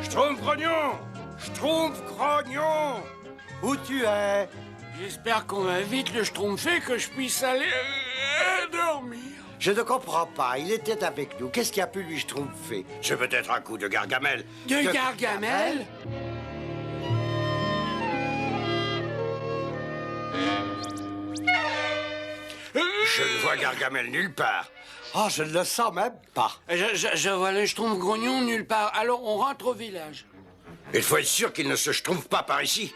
Schtroumpf-Grognon! Schtroumpf-Grognon! Où tu es? J'espère qu'on va vite le schtroumpfer que je puisse aller dormir. Je ne comprends pas, il était avec nous. Qu'est-ce qui a pu lui schtroumpfer? C'est peut-être un coup de Gargamel. De Gargamel? Je ne vois Gargamel nulle part. Oh, je ne le sens même pas. Je vois le schtroumpf-grognon nulle part. Alors on rentre au village. Il faut être sûr qu'il ne se schtroumpfe pas par ici.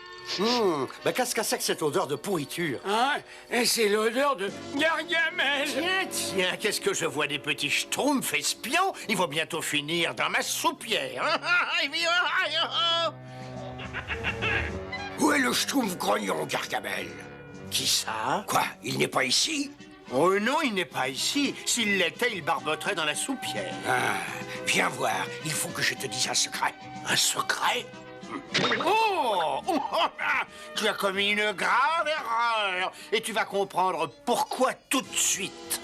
Mais qu'est-ce que c'est que cette odeur de pourriture? Ah, et c'est l'odeur de Gargamel. Tiens, qu'est-ce que je vois des petits schtroumpfs espions? Ils vont bientôt finir dans ma soupière. Où est le Schtroumpf-Grognon, Gargamel? Qui ça? Quoi? Il n'est pas ici? Oh non, il n'est pas ici. S'il l'était, il barboterait dans la soupière. Ah, viens voir. Il faut que je te dise un secret. Un secret? Oh! Tu as commis une grave erreur. Et tu vas comprendre pourquoi tout de suite.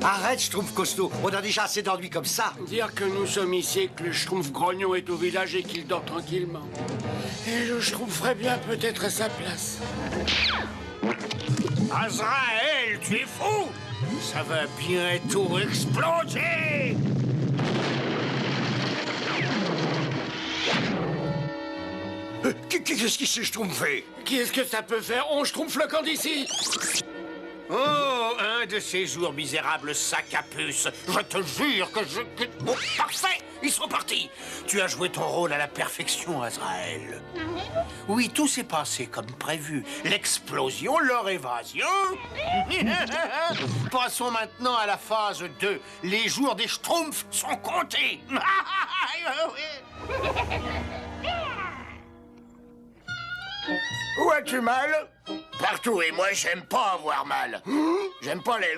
Arrête, Schtroumpf costaud. On a déjà assez d'ennuis comme ça. Dire que nous sommes ici et que le schtroumpf-grognon est au village et qu'il dort tranquillement. Et je schtroumpferais bien peut-être à sa place. Azraël, tu es fou! Ça va bientôt exploser! Qu'est-ce qui s'est schtroumpfé? Qu'est-ce que ça peut faire? On schtroumpfe le camp d'ici. Oh, un de ces jours misérables sacs à puce. Je te jure que je... Oh, parfait! Ils sont partis! Tu as joué ton rôle à la perfection, Azraël. Oui, tout s'est passé comme prévu. L'explosion, leur évasion. Passons maintenant à la phase 2. Les jours des schtroumpfs sont comptés. Où as-tu mal? Partout, et moi j'aime pas avoir mal. J'aime pas les...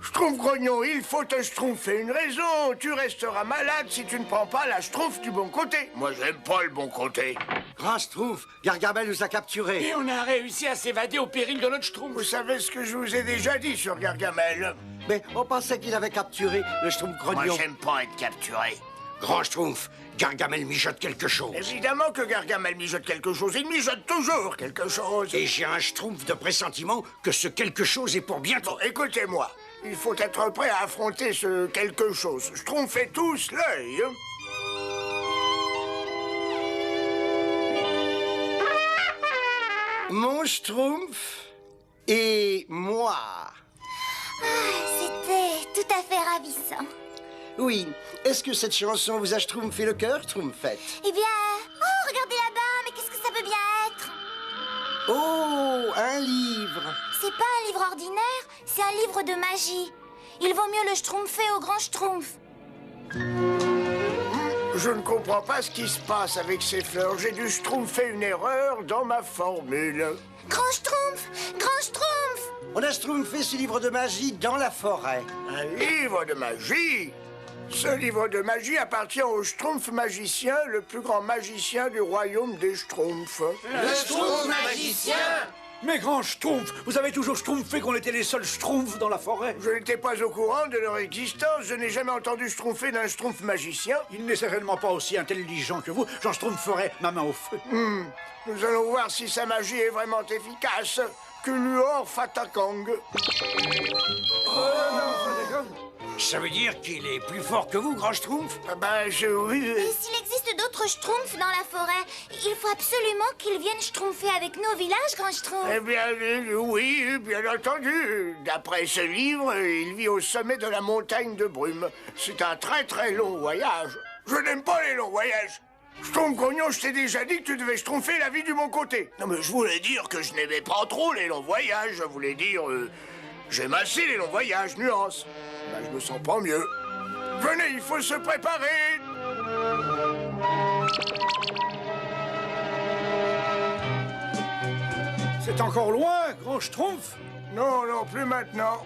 Schtroumpf-Grognon, il faut te schtroumpfer une raison. Tu resteras malade si tu ne prends pas la schtroumpf du bon côté. Moi j'aime pas le bon côté. Grand Schtroumpf, Gargamel nous a capturés. Et on a réussi à s'évader au péril de notre schtroumpf. Vous savez ce que je vous ai déjà dit sur Gargamel? Mais on pensait qu'il avait capturé le Moi Schtroumpf-Grognon. j'aime pas être capturé. Grand Schtroumpf, Gargamel mijote quelque chose. Évidemment que Gargamel mijote quelque chose. Il mijote toujours quelque chose. Et j'ai un Schtroumpf de pressentiment que ce quelque chose est pour bientôt. Bon, écoutez-moi. Il faut être prêt à affronter ce quelque chose. Schtroumpfez tous l'œil. Mon Schtroumpf et moi. C'était tout à fait ravissant. Oui. Est-ce que cette chanson vous a schtroumpfé le cœur, Schtroumpfette? Eh bien... Oh, regardez là-bas, mais qu'est-ce que ça peut bien être? Oh, un livre. C'est pas un livre ordinaire, c'est un livre de magie. Il vaut mieux le schtroumpfer au grand schtroumpf. Je ne comprends pas ce qui se passe avec ces fleurs. J'ai dû schtroumpfer une erreur dans ma formule. Grand schtroumpf! Grand schtroumpf! On a schtroumpfé ce livre de magie dans la forêt. Un livre de magie? Ce livre de magie appartient au Schtroumpf magicien, le plus grand magicien du royaume des Schtroumpfs. Le schtroumpf magicien? Mais grand schtroumpf, vous avez toujours schtroumpfé qu'on était les seuls schtroumpfs dans la forêt. Je n'étais pas au courant de leur existence. Je n'ai jamais entendu schtroumpfer d'un Schtroumpf magicien. Il n'est certainement pas aussi intelligent que vous. J'en schtroumpferais ma main au feu. Nous allons voir si sa magie est vraiment efficace. Kuluor Fatakang. Ça veut dire qu'il est plus fort que vous, Grand Schtroumpf? Ah ben, Et s'il existe d'autres schtroumpfs dans la forêt, il faut absolument qu'ils viennent schtroumpfer avec nous au village, grand schtroumpf. Eh bien, oui, bien entendu. D'après ce livre, il vit au sommet de la montagne de brume. C'est un très très long voyage. Je n'aime pas les longs voyages. Schtroumpf-Grognon, je t'ai déjà dit que tu devais schtroumpfer la vie du bon côté. Non, mais je voulais dire que je n'aimais pas trop les longs voyages. Je voulais dire... j'aime assez les longs voyages, nuance. Ben, je me sens pas mieux. Venez, il faut se préparer. C'est encore loin, grand schtroumpf. Non, non, plus maintenant.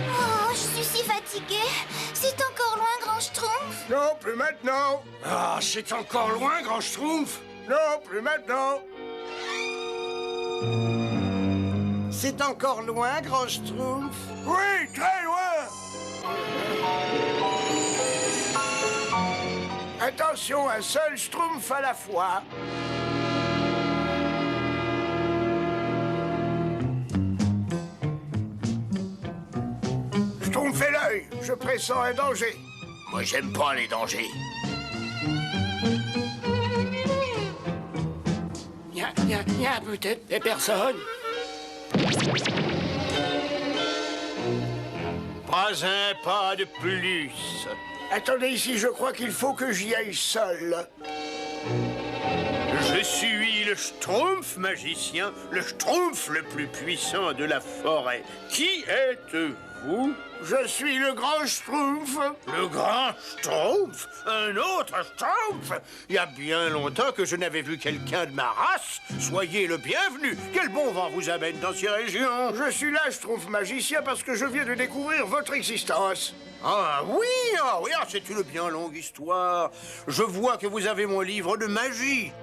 Oh, je suis si fatiguée. C'est encore loin, grand schtroumpf. Non, plus maintenant. Ah, c'est encore loin, Grand Schtroumpf. Non, plus maintenant. C'est encore loin, grand Schtroumpf? Oui, très loin. Attention, un seul Schtroumpf à la fois. Schtroumpf fait l'œil, je pressens un danger. Moi, j'aime pas les dangers. Y a peut-être des personnes. Pas un pas de plus. Attendez ici, je crois qu'il faut que j'y aille seul. Je suis le Schtroumpf magicien, le Schtroumpf le plus puissant de la forêt. Qui êtes-vous? Je suis le grand Schtroumpf. Le grand Schtroumpf? Un autre Schtroumpf? Il y a bien longtemps que je n'avais vu quelqu'un de ma race. Soyez le bienvenu. Quel bon vent vous amène dans ces régions? Je suis là, Schtroumpf magicien, parce que je viens de découvrir votre existence. Ah oui, c'est une bien longue histoire. Je vois que vous avez mon livre de magie.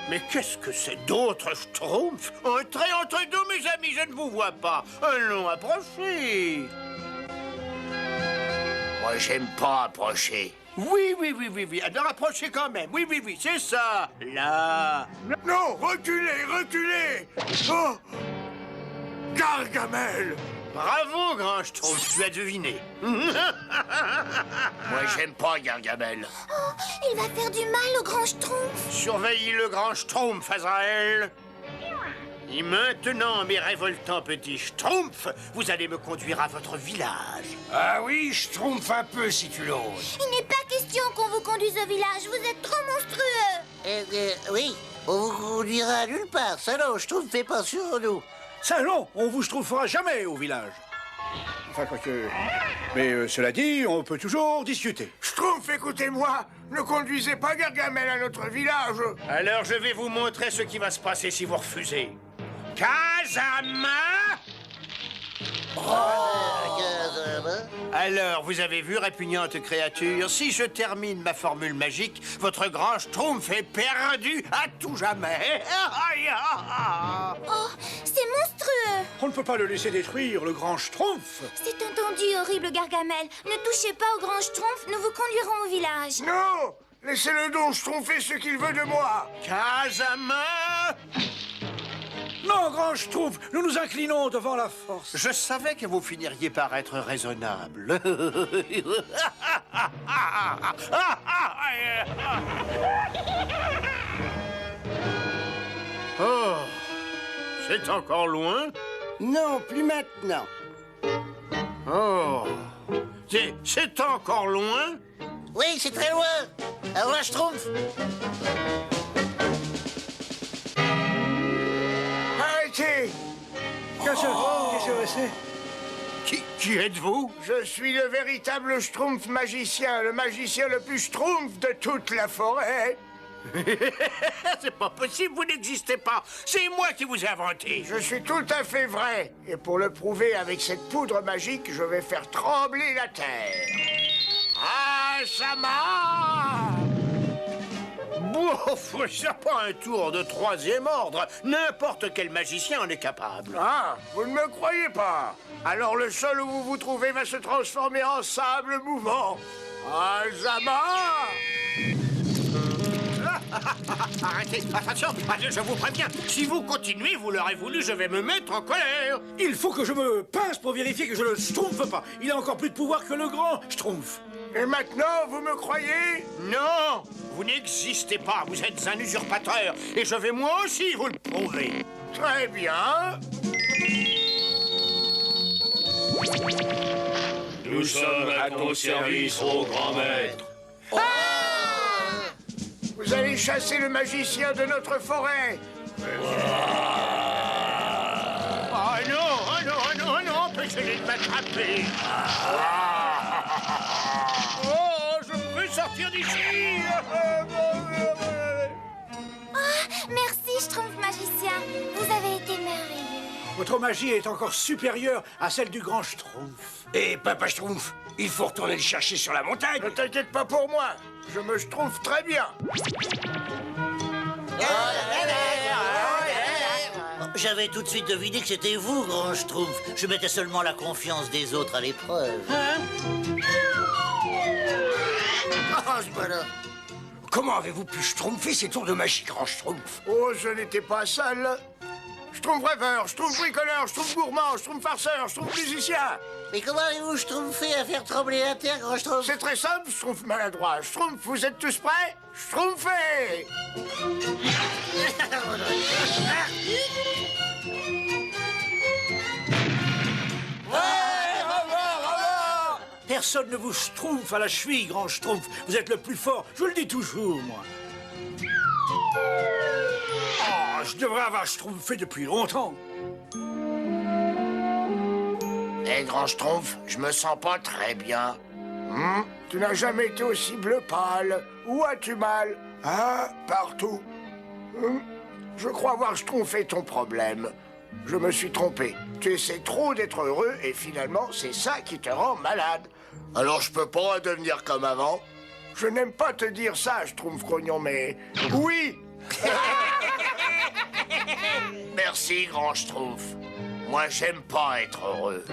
Mais qu'est-ce que c'est d'autres Schtroumpfs? Entrez entre nous, mes amis, je ne vous vois pas. Allons, approchez. Moi, j'aime pas approcher. Oui. Alors approchez quand même. Oui, c'est ça. Là. Non, reculez. Oh, Gargamel. Bravo, grand Schtroumpf, tu as deviné. Moi, j'aime pas Gargamel. Oh, il va faire du mal au grand Schtroumpf. Surveillez le grand Schtroumpf, Azraël. Et maintenant, mes révoltants petits Schtroumpfs, vous allez me conduire à votre village. Ah oui, je trompe un peu si tu l'oses. Il n'est pas question qu'on vous conduise au village. Vous êtes trop monstrueux. Oui, on vous conduira nulle part. Ça, non, je trouve, fait pas sur nous. Ça non, on vous Schtroumpfera jamais au village. Enfin, quoique... Mais cela dit, on peut toujours discuter. Schtroumpf, écoutez-moi. Ne conduisez pas Gargamel à notre village. Alors, je vais vous montrer ce qui va se passer si vous refusez. Kazama! Alors, vous avez vu, répugnante créature, si je termine ma formule magique, votre grand Schtroumpf est perdu à tout jamais. Oh, c'est monstrueux. On ne peut pas le laisser détruire, le grand Schtroumpf. C'est entendu, horrible Gargamel. Ne touchez pas au grand Schtroumpf, nous vous conduirons au village. Non, laissez-le donc Schtroumpfer ce qu'il veut de moi. Kazama! Non, grand Schtroumpf, nous nous inclinons devant la force. Je savais que vous finiriez par être raisonnable. Oh, c'est encore loin? Non, plus maintenant. Oh, c'est encore loin? Oui, c'est très loin. Alors là, je trouve. Arrêtez. Qu'est-ce que c'est? Qui êtes-vous? Je suis le véritable Schtroumpf magicien, le magicien le plus Schtroumpf de toute la forêt. C'est pas possible, vous n'existez pas. C'est moi qui vous ai inventé. Je suis tout à fait vrai. Et pour le prouver avec cette poudre magique, je vais faire trembler la terre. Ah, Sama! Bouf, c'est pas un tour de troisième ordre. N'importe quel magicien en est capable. Ah, vous ne me croyez pas? Alors le sol où vous vous trouvez va se transformer en sable mouvant. Ah, Sama! Arrêtez, attention, je vous préviens. Si vous continuez, vous l'aurez voulu, je vais me mettre en colère. Il faut que je me pince pour vérifier que je ne le Schtroumpfe pas. Il a encore plus de pouvoir que le grand Schtroumpf. Et maintenant, vous me croyez? Non, vous n'existez pas, vous êtes un usurpateur. Et je vais moi aussi vous le prouver. Très bien. Nous sommes à ton service, ô grand maître. Vous allez chasser le magicien de notre forêt. Non, empêchez-les de m'attraper. Oh, je veux sortir d'ici. Merci, Schtroumpf magicien. Vous avez été merveilleux. Votre magie est encore supérieure à celle du grand Schtroumpf. Et Papa Schtroumpf, il faut retourner le chercher sur la montagne. Ne t'inquiète pas pour moi, je me schtroumpf très bien. J'avais tout de suite deviné que c'était vous, grand Schtroumpf. Je mettais seulement la confiance des autres à l'épreuve. Ah, ce bonhomme. Comment avez-vous pu schtroumpfer ces tours de magie, grand Schtroumpf? Oh, je n'étais pas seul. Schtroumpf rêveur, Schtroumpf bricoleur, Schtroumpf gourmand, Schtroumpf farceur, Schtroumpf musicien. Mais comment avez-vous Schtroumpfé à faire trembler la terre, grand Schtroumpf? C'est très simple, Schtroumpf maladroit. Schtroumpf, vous êtes tous prêts? Schtroumpfez! Personne ne vous schtroumpf à la cheville, grand Schtroumpf. Vous êtes le plus fort, je vous le dis toujours, moi. Oh, je devrais avoir schtroumpfé depuis longtemps. Eh, grand Schtroumpf, je me sens pas très bien. Tu n'as jamais été aussi bleu pâle. Où as-tu mal? Ah, partout. Je crois avoir schtroumpfé ton problème. Je me suis trompé. Tu essaies trop d'être heureux et finalement, c'est ça qui te rend malade. Alors je peux pas devenir comme avant? Je n'aime pas te dire ça, Schtroumpf grognon, mais... Oui! Merci, grand Schtroumpf. Moi, j'aime pas être heureux.